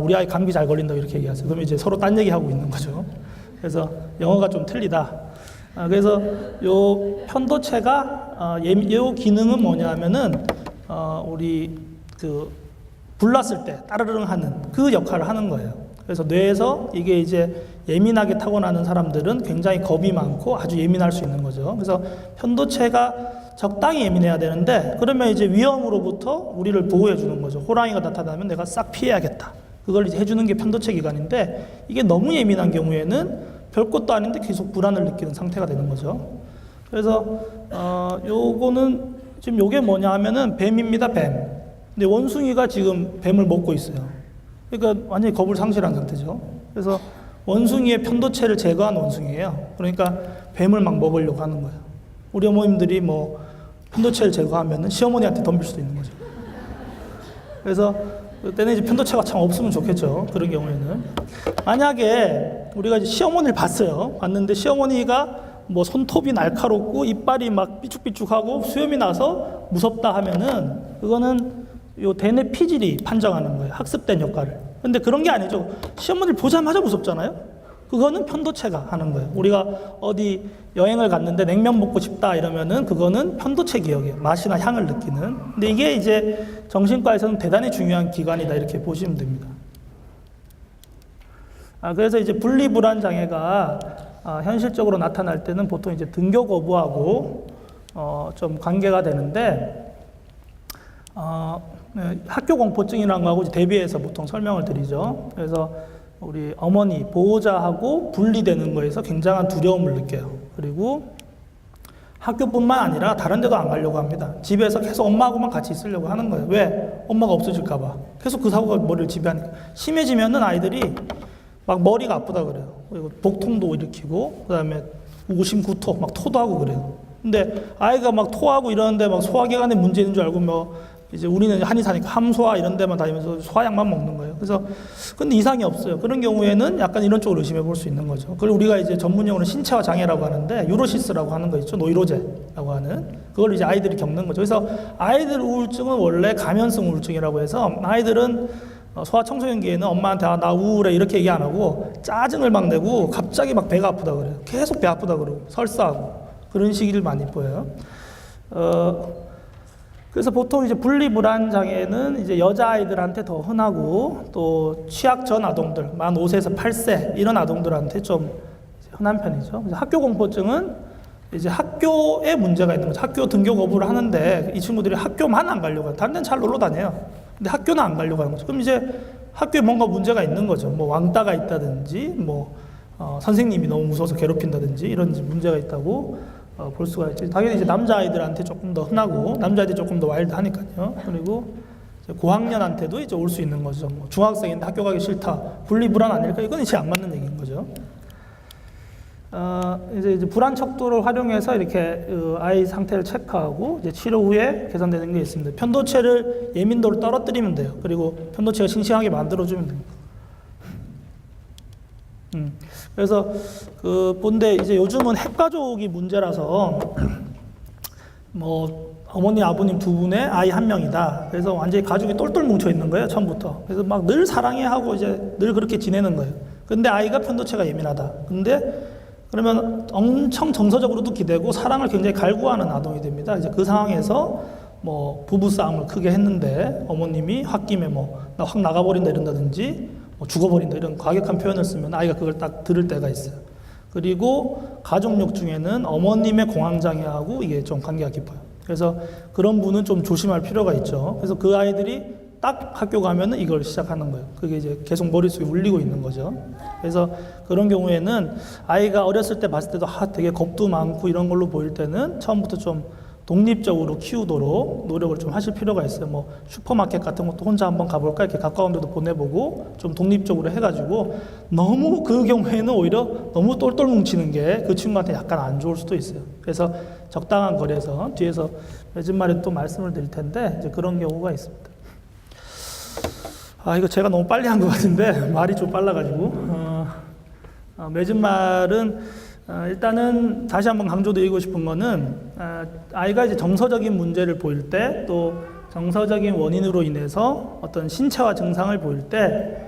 우리 아이 감기 잘 걸린다 이렇게 얘기하세요. 그럼 이제 서로 딴 얘기하고 있는 거죠. 그래서 영어가 좀 틀리다. 그래서 요 편도체가 요 기능은 뭐냐 하면은 우리 불났을 때 따르릉 하는 그 역할을 하는 거예요. 그래서 뇌에서 이게 이제 예민하게 타고나는 사람들은 굉장히 겁이 많고 아주 예민할 수 있는 거죠. 그래서 편도체가 적당히 예민해야 되는데 그러면 이제 위험으로부터 우리를 보호해 주는 거죠. 호랑이가 나타나면 내가 싹 피해야겠다. 그걸 이제 해주는 게 편도체 기관인데 이게 너무 예민한 경우에는 별것도 아닌데 계속 불안을 느끼는 상태가 되는 거죠. 그래서 요거는 지금 요게 뭐냐 하면은 뱀입니다. 뱀. 근데 원숭이가 지금 뱀을 먹고 있어요. 그러니까 완전히 겁을 상실한 상태죠. 그래서 원숭이의 편도체를 제거한 원숭이에요. 그러니까 뱀을 막 먹으려고 하는 거예요. 우리 어머님들이 뭐 편도체를 제거하면은 시어머니한테 덤빌 수도 있는 거죠. 그래서 그때는 이제 편도체가 참 없으면 좋겠죠. 그런 경우에는. 만약에 우리가 이제 시어머니를 봤는데 시어머니가 뭐 손톱이 날카롭고 이빨이 막 삐죽삐죽하고 수염이 나서 무섭다 하면은 그거는 요 대뇌 피질이 판정하는 거예요. 학습된 효과를. 근데 그런 게 아니죠. 시어머니를 보자마자 무섭잖아요. 그거는 편도체가 하는 거예요. 우리가 어디 여행을 갔는데 냉면 먹고 싶다 이러면은 그거는 편도체 기억이에요. 맛이나 향을 느끼는. 근데 이게 이제 정신과에서는 대단히 중요한 기관이다 이렇게 보시면 됩니다. 그래서 이제 분리불안 장애가 현실적으로 나타날 때는 보통 이제 등교 거부하고 좀 관계가 되는데 학교 공포증이라는 거하고 대비해서 보통 설명을 드리죠. 그래서 우리 어머니, 보호자하고 분리되는 거에서 굉장한 두려움을 느껴요. 그리고 학교뿐만 아니라 다른 데도 안 가려고 합니다. 집에서 계속 엄마하고만 같이 있으려고 하는 거예요. 왜? 엄마가 없어질까 봐. 계속 그 사고가 머리를 지배하니까. 심해지면은 아이들이 막 머리가 아프다 그래요. 그리고 복통도 일으키고 그다음에 우심, 구토, 막 토도 하고 그래요. 근데 아이가 막 토하고 이러는데 막 소화기관에 문제 있는 줄 알고 뭐 이제 우리는 한의사니까 함소화 이런 데만 다니면서 소화약만 먹는 거예요. 그래서 근데 이상이 없어요. 그런 경우에는 약간 이런 쪽으로 의심해 볼 수 있는 거죠. 그리고 우리가 이제 전문용어로 신체화 장애라고 하는데 유로시스라고 하는 거 있죠. 노이로제라고 하는 그걸 이제 아이들이 겪는 거죠. 그래서 아이들 우울증은 원래 가면성 우울증이라고 해서 아이들은 소아청소년기에는 엄마한테 나 우울해 이렇게 얘기 안 하고 짜증을 막 내고 갑자기 막 배가 아프다 그래요. 계속 배 아프다 그러고 설사하고 그런 시기를 많이 보여요. 그래서 보통 이제 분리불안 장애는 이제 여자아이들한테 더 흔하고 또 취학 전 아동들, 만 5세에서 8세 이런 아동들한테 좀 흔한 편이죠. 학교 공포증은 이제 학교에 문제가 있는 거죠. 학교 등교 거부를 하는데 이 친구들이 학교만 안 가려고 해요. 다른 데는 잘 놀러 다녀요. 근데 학교는 안 가려고 하는 거죠. 그럼 이제 학교에 뭔가 문제가 있는 거죠. 뭐 왕따가 있다든지 뭐 선생님이 너무 무서워서 괴롭힌다든지 이런 문제가 있다고 볼 수가 있죠. 당연히 이제 남자아이들한테 조금 더 흔하고 남자아이들이 조금 더 와일드하니까요. 그리고 이제 고학년한테도 이제 올 수 있는 거죠. 뭐 중학생인데 학교 가기 싫다, 분리불안 아닐까? 이건 이제 안 맞는 얘기인 거죠. 이제 불안 척도를 활용해서 이렇게 아이 상태를 체크하고 이제 치료 후에 개선되는 게 있습니다. 편도체를 예민도를 떨어뜨리면 돼요. 그리고 편도체가 싱싱하게 만들어주면 됩니다. 그래서 본데 이제 요즘은 핵가족이 문제라서 뭐 어머니 아버님 두 분에 아이 한 명이다. 그래서 완전히 가족이 똘똘 뭉쳐 있는 거예요, 처음부터. 그래서 막 늘 사랑해 하고 이제 늘 그렇게 지내는 거예요. 근데 아이가 편도체가 예민하다. 근데 그러면 엄청 정서적으로도 기대고 사랑을 굉장히 갈구하는 아동이 됩니다. 이제 그 상황에서 뭐 부부 싸움을 크게 했는데 어머님이 홧김에 뭐 나 확 나가버린다 이런다든지 뭐 죽어버린다 이런 과격한 표현을 쓰면 아이가 그걸 딱 들을 때가 있어요. 그리고 가족력 중에는 어머님의 공황장애하고 이게 좀 관계가 깊어요. 그래서 그런 분은 좀 조심할 필요가 있죠. 그래서 그 아이들이 딱 학교 가면은 이걸 시작하는 거예요. 그게 이제 계속 머릿속에 울리고 있는 거죠. 그래서 그런 경우에는 아이가 어렸을 때 봤을 때도 되게 겁도 많고 이런 걸로 보일 때는 처음부터 좀 독립적으로 키우도록 노력을 좀 하실 필요가 있어요. 뭐 슈퍼마켓 같은 것도 혼자 한번 가볼까 이렇게 가까운 데도 보내보고 좀 독립적으로 해가지고 너무 그 경우에는 오히려 너무 똘똘 뭉치는 게 그 친구한테 약간 안 좋을 수도 있어요. 그래서 적당한 거리에서 뒤에서 매진말에 또 말씀을 드릴 텐데 이제 그런 경우가 있습니다. 이거 제가 너무 빨리 한 것 같은데 말이 좀 빨라가지고 매진말은 일단은 다시 한번 강조드리고 싶은 거는 아이가 이제 정서적인 문제를 보일 때 또 정서적인 원인으로 인해서 어떤 신체화 증상을 보일 때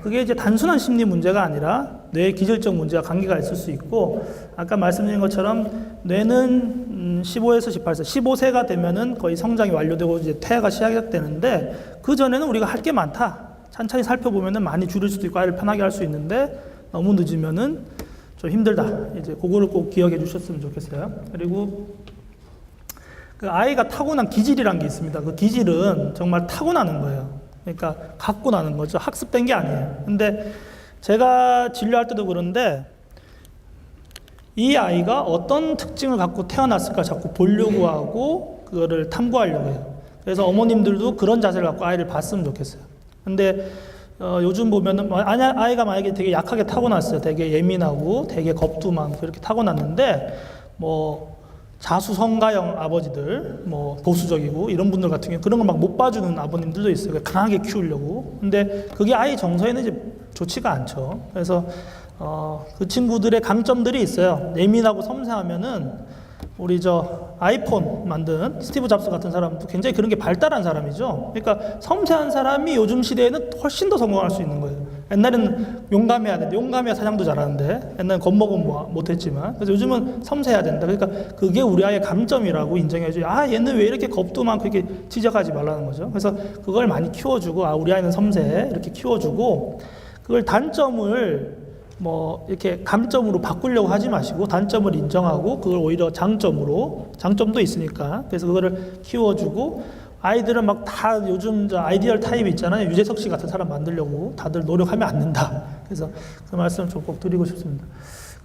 그게 이제 단순한 심리 문제가 아니라 뇌 기질적 문제와 관계가 있을 수 있고 아까 말씀드린 것처럼 뇌는 15에서 18세, 15세가 되면은 거의 성장이 완료되고 이제 퇴화가 시작되는데 그 전에는 우리가 할 게 많다. 천천히 살펴보면은 많이 줄일 수도 있고 아이를 편하게 할 수 있는데 너무 늦으면은 좀 힘들다. 이제 그거를 꼭 기억해 주셨으면 좋겠어요. 그리고 그 아이가 타고난 기질이란 게 있습니다. 그 기질은 정말 타고나는 거예요. 그러니까 갖고 나는 거죠. 학습된 게 아니에요. 근데 제가 진료할 때도 그런데 이 아이가 어떤 특징을 갖고 태어났을까 자꾸 보려고 하고 그거를 탐구하려고 해요. 그래서 어머님들도 그런 자세를 갖고 아이를 봤으면 좋겠어요. 근데 요즘 보면은 아이가 만약에 되게 약하게 타고났어요. 되게 예민하고 되게 겁도 많고 이렇게 타고났는데 뭐 자수성가형 아버지들, 뭐 보수적이고 이런 분들 같은 경우 그런 걸 막 못 봐주는 아버님들도 있어요. 강하게 키우려고. 근데 그게 아이 정서에는 이제 좋지가 않죠. 그래서 그 친구들의 강점들이 있어요. 예민하고 섬세하면은 우리 아이폰 만든 스티브 잡스 같은 사람도 굉장히 그런 게 발달한 사람이죠. 그러니까 섬세한 사람이 요즘 시대에는 훨씬 더 성공할 수 있는 거예요. 옛날에는 용감해야 되는데 용감해야 사냥도 잘하는데 옛날엔 겁먹으면 못했지만 그래서 요즘은 섬세해야 된다. 그러니까 그게 우리 아이의 강점이라고 인정해줘요. 얘는 왜 이렇게 겁도 많고 이렇게 지적하지 말라는 거죠. 그래서 그걸 많이 키워주고 우리 아이는 섬세해 이렇게 키워주고 그걸 단점을 뭐 이렇게 감점으로 바꾸려고 하지 마시고 단점을 인정하고 그걸 오히려 장점도 있으니까 그래서 그거를 키워주고 아이들은 막 다 요즘 아이디얼 타입 있잖아요. 유재석 씨 같은 사람 만들려고 다들 노력하면 안 된다. 그래서 그 말씀을 좀 꼭 드리고 싶습니다.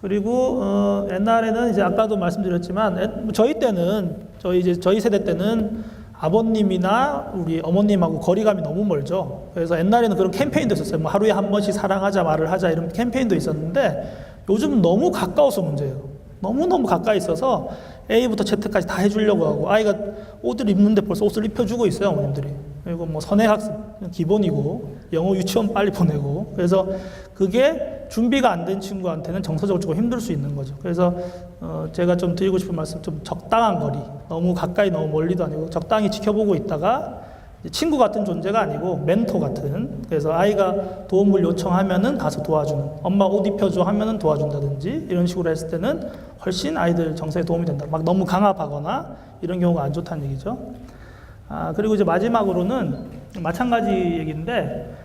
그리고 옛날에는 이제 아까도 말씀드렸지만 저희 세대 때는 아버님이나 우리 어머님하고 거리감이 너무 멀죠. 그래서 옛날에는 그런 캠페인도 있었어요. 뭐 하루에 한 번씩 사랑하자, 말을 하자 이런 캠페인도 있었는데 요즘은 너무 가까워서 문제예요. 너무너무 가까이 있어서 A부터 Z까지 다 해주려고 하고 아이가 옷을 입는데 벌써 옷을 입혀주고 있어요, 어머님들이. 그리고 뭐 선행학습 기본이고 영어 유치원 빨리 보내고 그래서 그게 준비가 안 된 친구한테는 정서적으로 조금 힘들 수 있는 거죠. 그래서 제가 좀 드리고 싶은 말씀 좀 적당한 거리, 너무 가까이 너무 멀리도 아니고 적당히 지켜보고 있다가 친구 같은 존재가 아니고 멘토 같은 그래서 아이가 도움을 요청하면은 가서 도와주는 엄마 옷 입혀줘 하면은 도와준다든지 이런 식으로 했을 때는 훨씬 아이들 정서에 도움이 된다. 막 너무 강압하거나 이런 경우가 안 좋다는 얘기죠. 그리고 이제 마지막으로는 마찬가지 얘기인데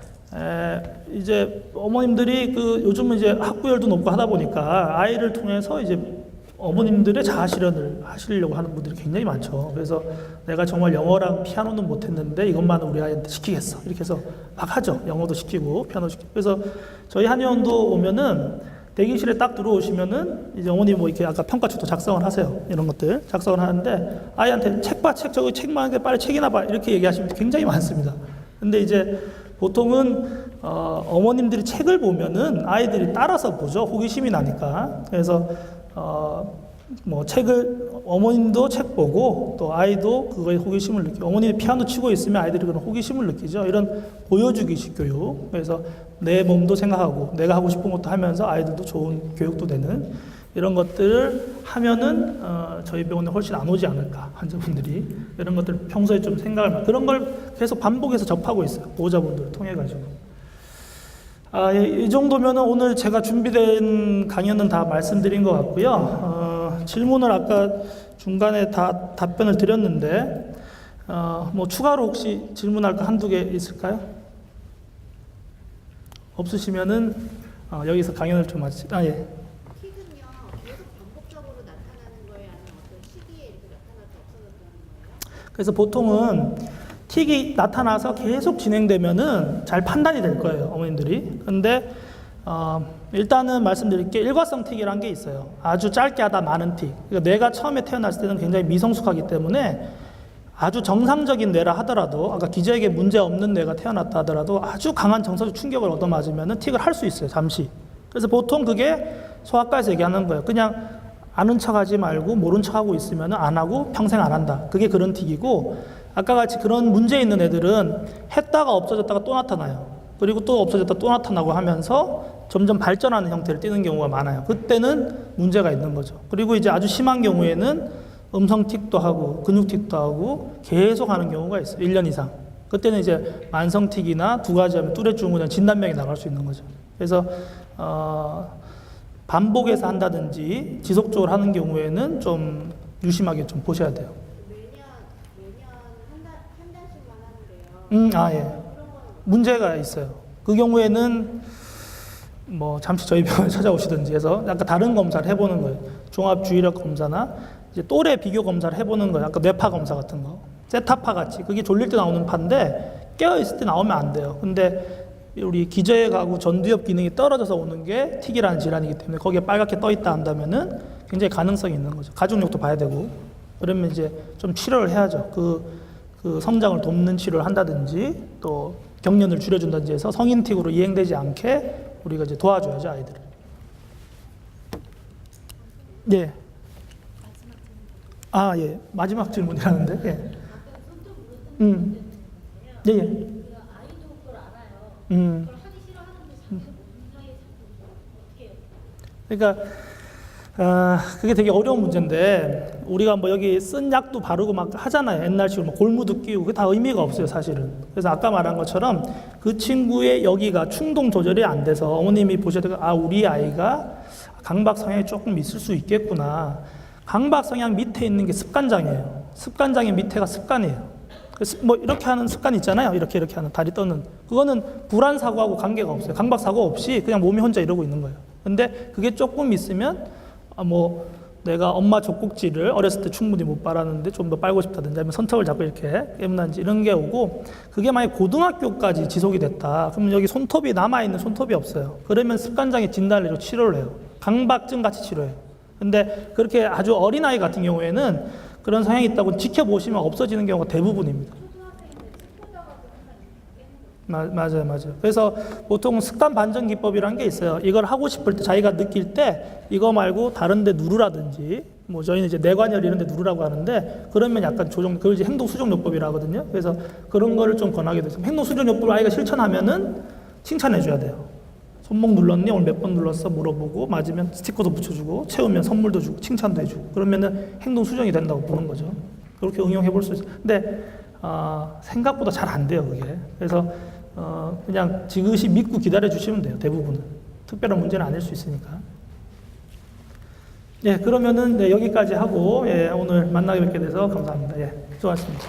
이제 어머님들이 요즘은 이제 학구열도 높고 하다 보니까 아이를 통해서 이제 어머님들의 자아 실현을 하시려고 하는 분들이 굉장히 많죠. 그래서 내가 정말 영어랑 피아노는 못했는데 이것만은 우리 아이한테 시키겠어. 이렇게 해서 막 하죠. 영어도 시키고 피아노 시키고. 그래서 저희 한의원도 오면은 대기실에 딱 들어오시면은 이제 어머니 뭐 이렇게 아까 평가책도 작성을 하세요. 이런 것들 작성을 하는데 아이한테 책 봐, 책 저기 책 많은데 빨리 책이나 봐 이렇게 얘기하시면 굉장히 많습니다. 근데 이제 보통은 어머님들이 책을 보면은 아이들이 따라서 보죠. 호기심이 나니까. 그래서 뭐 책을 어머님도 책 보고 또 아이도 그거에 호기심을 느끼고 어머님이 피아노 치고 있으면 아이들이 그런 호기심을 느끼죠. 이런 보여주기식 교육. 그래서 내 몸도 생각하고 내가 하고 싶은 것도 하면서 아이들도 좋은 교육도 되는 이런 것들을 하면은 저희 병원에 훨씬 안 오지 않을까 환자분들이 이런 것들 평소에 좀 생각을 그런 걸 계속 반복해서 접하고 있어요. 보호자분들을 통해 가지고. 이 정도면은 오늘 제가 준비된 강연은 다 말씀드린 것 같고요. 질문을 아까 중간에 다 답변을 드렸는데 뭐 추가로 혹시 질문할 거 한두 개 있을까요? 없으시면은 여기서 강연을 좀 마치. 예. 틱은요 계속 반복적으로 나타나는 거예요, 아니면 어떤 시기에 이렇게 나타나서 없어졌다는 거예요? 그래서 보통은 틱이 나타나서 계속 진행되면은 잘 판단이 될 거예요, 어머님들이. 근데 일단은 말씀드릴 게 일과성 틱이라는 게 있어요. 아주 짧게 하다 많은 틱. 그러니까 뇌가 처음에 태어났을 때는 굉장히 미성숙하기 때문에 아주 정상적인 뇌라 하더라도 아까 기저에게 문제 없는 뇌가 태어났다 하더라도 아주 강한 정서적 충격을 얻어맞으면 틱을 할 수 있어요, 잠시. 그래서 보통 그게 소아과에서 얘기하는 거예요. 그냥 아는 척하지 말고 모른 척하고 있으면 안 하고 평생 안 한다. 그게 그런 틱이고 아까 같이 그런 문제 있는 애들은 했다가 없어졌다가 또 나타나요. 그리고 또 없어졌다 또 나타나고 하면서 점점 발전하는 형태를 띠는 경우가 많아요. 그때는 문제가 있는 거죠. 그리고 이제 아주 심한 경우에는 음성틱도 하고 근육틱도 하고 계속 하는 경우가 있어요. 1년 이상. 그때는 이제 만성틱이나 두 가지 하면 뚜레증후군 진단명이 나갈 수 있는 거죠. 그래서 반복해서 한다든지 지속적으로 하는 경우에는 좀 유심하게 좀 보셔야 돼요. 매년 한 달씩만 하는데요. 예. 그런 거는 문제가 있어요. 그 경우에는 뭐 잠시 저희 병원에 찾아오시든지 해서 약간 다른 검사를 해보는 거예요. 종합주의력 검사나 이제 또래 비교 검사를 해보는 거예요. 아까 뇌파 검사 같은 거. 세타파 같이. 그게 졸릴 때 나오는 파인데 깨어있을 때 나오면 안 돼요. 근데 우리 기저액하고 전두엽 기능이 떨어져서 오는 게 틱이라는 질환이기 때문에 거기에 빨갛게 떠있다 한다면은 굉장히 가능성이 있는 거죠. 가족력도 봐야 되고. 그러면 이제 좀 치료를 해야죠. 그 성장을 돕는 치료를 한다든지 또 경련을 줄여준다든지 해서 성인 틱으로 이행되지 않게 우리가 이제 도와줘야죠, 아이들을. 예. 예. 마지막 질문이라는데. 예. 예, 예. 아이도 그걸 알아요. 그걸 하기 싫어하는데 자꾸 문제에 어떻게 해요? 그러니까 그게 되게 어려운 문제인데 우리가 뭐 여기 쓴 약도 바르고 막 하잖아요. 옛날식으로 뭐 골무도 끼우고 그게 다 의미가 없어요, 사실은. 그래서 아까 말한 것처럼 그 친구의 여기가 충동 조절이 안 돼서 어머님이 보셔야 되고 우리 아이가 강박 성향이 조금 있을 수 있겠구나. 강박 성향 밑에 있는 게 습관장애예요. 습관장애 밑에가 습관이에요. 뭐 이렇게 하는 습관 있잖아요. 이렇게 하는 다리 떠는 그거는 불안 사고하고 관계가 없어요. 강박 사고 없이 그냥 몸이 혼자 이러고 있는 거예요. 근데 그게 조금 있으면 뭐 내가 엄마 젖꼭지를 어렸을 때 충분히 못 빨았는데 좀 더 빨고 싶다든지 아니면 선턱을 잡고 이렇게 깨문다든지 이런 게 오고 그게 만약에 고등학교까지 지속이 됐다. 그러면 여기 손톱이 남아있는 손톱이 없어요. 그러면 습관장애 진단을 해서 치료를 해요. 강박증 같이 치료해요. 근데 그렇게 아주 어린아이 같은 경우에는 그런 성향이 있다고 지켜보시면 없어지는 경우가 대부분입니다. 맞아요. 그래서 보통 습관 반전 기법이라는 게 있어요. 이걸 하고 싶을 때 자기가 느낄 때 이거 말고 다른 데 누르라든지 뭐 저희는 이제 뇌관열 이런 데 누르라고 하는데 그러면 약간 조정, 그걸 이제 행동 수정 요법이라 하거든요. 그래서 그런 거를 좀 권하게 돼서 행동 수정 요법을 아이가 실천하면은 칭찬해 줘야 돼요. 손목 눌렀니? 오늘 몇 번 눌렀어? 물어보고 맞으면 스티커도 붙여주고 채우면 선물도 주고 칭찬도 해주고 그러면은 행동 수정이 된다고 보는 거죠. 그렇게 응용해 볼 수 있어요. 근데 생각보다 잘 안 돼요, 그게. 그래서 그냥 지그시 믿고 기다려 주시면 돼요, 대부분은. 특별한 문제는 아닐 수 있으니까. 예, 그러면은 네, 여기까지 하고 예, 오늘 만나게 뵙게 돼서 감사합니다. 예, 수고하셨습니다.